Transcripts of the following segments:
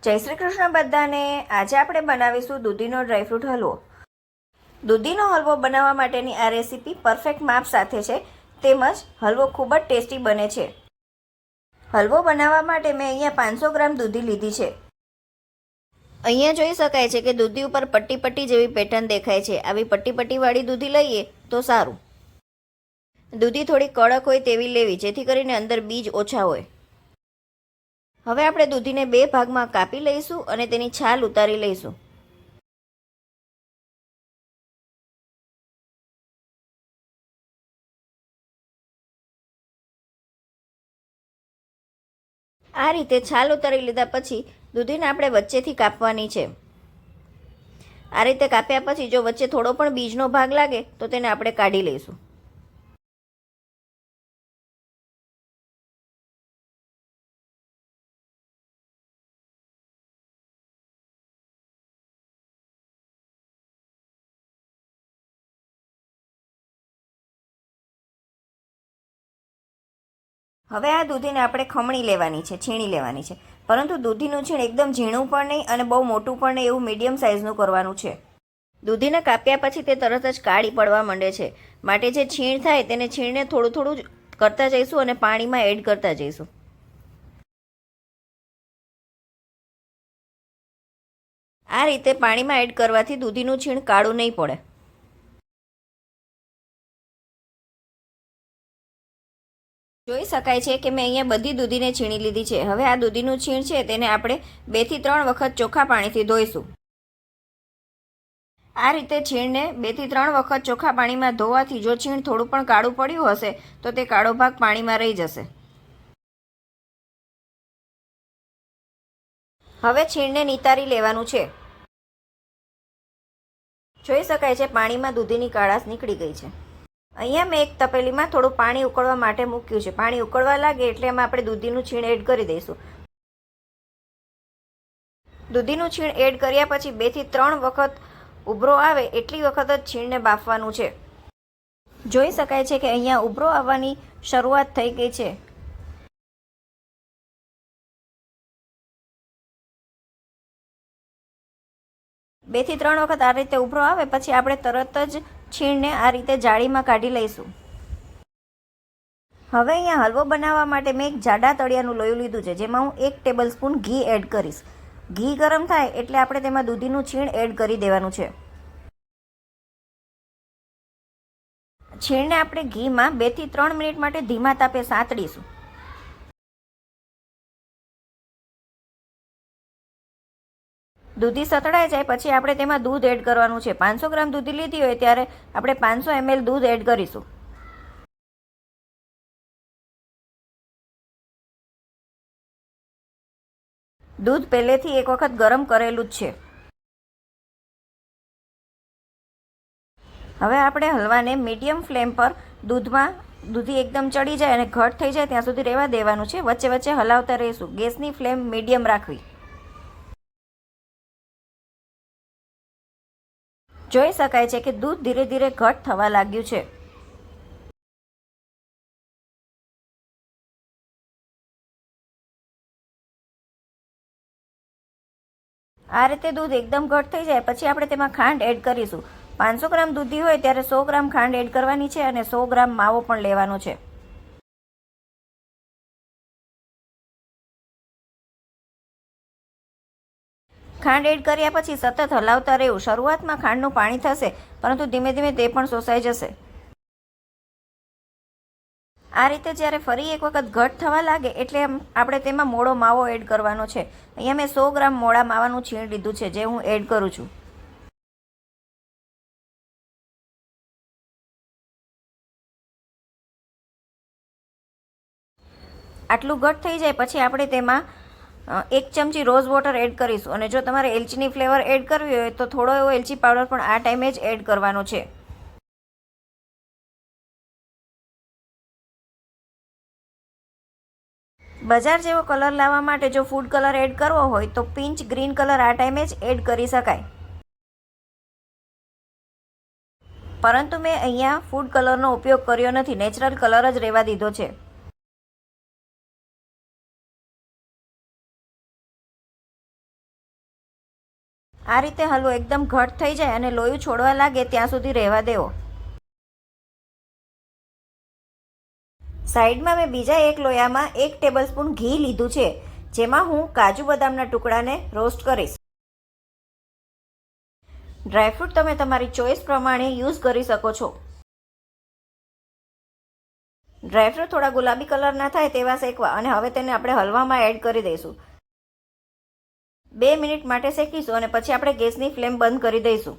જય શ્રી કૃષ્ણ બધાને। આજે આપણે બનાવીશું દૂધીનો ડ્રાયફ્રૂટ હલવો। દૂધીનો હલવો બનાવવા માટેની આ રેસીપી પરફેક્ટ માપ સાથે છે, તેમજ હલવો ખૂબ જ ટેસ્ટી બને છે। હલવો બનાવવા માટે મેં અહીંયા 500 ગ્રામ દૂધી લીધી છે। અહીંયા જોઈ શકાય છે કે દૂધી ઉપર પટ્ટી પટ્ટી જેવી પેટર્ન દેખાય છે। આવી પટ્ટી પટ્ટીવાળી દૂધી લઈએ તો સારું। દૂધી થોડી કડક હોય તેવી લેવી, જેથી કરીને અંદર બીજ ઓછા હોય। હવે આપણે દૂધીને 2 ભાગમાં કાપી લઈશું અને તેની છાલ ઉતારી લઈશું। આ રીતે છાલ ઉતારી લીધા પછી દૂધીને આપણે વચ્ચેથી કાપવાની છે। આ રીતે કાપ્યા પછી જો વચ્ચે થોડો પણ બીજનો ભાગ લાગે તો તેને આપણે કાઢી લઈશું। હવે આ દૂધીને આપણે ખમણી લેવાની છે, છીણી લેવાની છે, પરંતુ દૂધીનું છીણ એકદમ ઝીણું પણ નહીં અને બહુ મોટું પણ નહીં, એવું મીડિયમ સાઇઝનું કરવાનું છે। દૂધીને કાપ્યા પછી તે તરત જ કાળી પડવા માંડે છે, માટે જે છીણ થાય તેને છીણને થોડું થોડું જ કરતા જઈશું અને પાણીમાં એડ કરતા જઈશું। આ રીતે પાણીમાં એડ કરવાથી દૂધીનું છીણ કાળું નહીં પડે। જોઈ શકાય છે કે મેં અહીંયા બધી દૂધીને છીણી લીધી છે। હવે આ દૂધીનું છીણ છે તેને આપણે 2 થી 3 વખત ચોખ્ખા પાણીથી ધોઈશું। આ રીતે છીણને 2 થી 3 વખત ચોખ્ખા પાણીમાં ધોવાથી જો છીણ થોડું પણ કાળું પડ્યું હશે તો તે કાળો ભાગ પાણીમાં રહી જશે। હવે છીણને નિતારી લેવાનું છે। જોઈ શકાય છે પાણીમાં દૂધીની કાળાશ નીકળી ગઈ છે। અહીંયા મેં એક તપેલીમાં થોડું પાણી ઉકળવા માટે મૂક્યું છે। પાણી ઉકળવા લાગે એટલે એમાં આપણે દૂધીનું છીણ એડ કરી દઈશું। દૂધીનું છીણ એડ કર્યા પછી 2 થી 3 વખત ઉભરો આવે એટલી વખત જ છીણને બાફવાનું છે। જોઈ શકાય છે કે અહીંયા ઉભરો આવવાની શરૂઆત થઈ ગઈ છે। બે થી 3 વખત આ રીતે ઉભરો આવે પછી આપણે તરત જ છીણને આ રીતે જાળીમાં કાઢી લઈશું। હવે અહીંયા હલવો બનાવવા માટે મેં એક જાડા તળિયાનું લોયું લીધું છે, જેમાં હું 1 ટેબલ સ્પૂન ઘી એડ કરીશ। ઘી ગરમ થાય એટલે આપણે તેમાં દૂધીનું છીણ એડ કરી દેવાનું છે। છીણને આપણે ઘીમાં 2 થી 3 મિનિટ માટે ધીમા તાપે સાંતળીશું। દૂધી સતળાઈ જાય પછી આપણે તેમાં દૂધ એડ કરવાનું છે। 500 ગ્રામ દૂધી લીધી હોય ત્યારે આપણે 500 ml દૂધ એડ કરીશું। દૂધ પહેલેથી એક વખત ગરમ કરેલું જ છે। હવે આપણે હલવાને મીડિયમ ફ્લેમ પર દૂધી એકદમ ચડી જાય અને ઘટ થઈ જાય ત્યાં સુધી રહેવા દેવાનું છે। વચ્ચે વચ્ચે હલાવતા રહીશું। ગેસની ફ્લેમ મીડિયમ રાખવી। જોઈ શકાય છે કે દૂધ ધીરે ધીરે ઘટ થવા લાગ્યું છે। આ રીતે દૂધ એકદમ ઘટ થઈ જાય પછી આપણે તેમાં ખાંડ એડ કરીશું। 500 ગ્રામ દૂધી હોય ત્યારે 100 ગ્રામ ખાંડ એડ કરવાની છે અને 100 ગ્રામ માવો પણ લેવાનો છે। ખાંડ એડ કર્યા પછી સતત હલાવતા રહેવું। શરૂઆતમાં ખાંડનું પાણી થશે, પરંતુ ધીમે ધીમે તે પણ શોષાઈ જશે। આ રીતે જ્યારે ફરી એક વખત ઘટ થવા લાગે એટલે આપણે તેમાં મોળો માવો એડ કરવાનો છે। અહીંયા મેં 100 ગ્રામ મોળા માવાનું છીણ લીધું છે, જે હું એડ કરું છું। આટલું ઘટ થઈ જાય પછી આપણે તેમાં 1 ચમચી રોઝ વોટર એડ કરીશું અને જો તમારે એલચીની ફ્લેવર એડ કરવી હોય તો થોડો એવો એલચી પાવડર પણ આ ટાઈમે જ એડ કરવાનો છે। બજાર જેવો કલર લાવવા માટે જો ફૂડ કલર એડ કરવો હોય તો પિંચ ગ્રીન કલર આ ટાઈમે જ એડ કરી શકાય, પરંતુ મેં અહીંયા ફૂડ કલરનો ઉપયોગ કર્યો નથી, નેચરલ કલર જ રહેવા દીધો છે। આ રીતે હલવો એકદમ ઘટ થઈ જાય અને લોયું છોડવા લાગે ત્યાં સુધી રહેવા દેવો. સાઈડમાં મેં બીજા એક લોયામાં 1 ટેબલસ્પૂન ઘી લીધું છે, જેમાં હું કાજુ બદામના ટુકડાને રોસ્ટ કરીશ. ડ્રાયફ્રૂટ તમે તમારી ચોઈસ પ્રમાણે યુઝ કરી શકો છો. ડ્રાયફ્રૂટ થોડા ગુલાબી કલરના થાય તેવા શેકવા અને હવે તેને આપણે હલવામાં એડ કરી દઈશું. 2 મિનિટ માટે શેકીશું અને પછી આપણે ગેસની ફ્લેમ બંધ કરી દઈશું.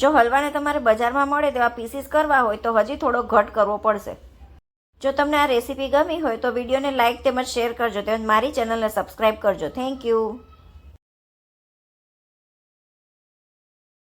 જો હલવાને તમારે બજારમાં મળે તેવા પીસીસ કરવા હોય તો હજી થોડો ઘટ કરવો પડશે. જો તમને આ રેસીપી ગમી હોય તો વિડીયોને લાઇક તેમજ શેર કરજો તેમજ મારી ચેનલને સબસ્ક્રાઈબ કરજો. Thank you.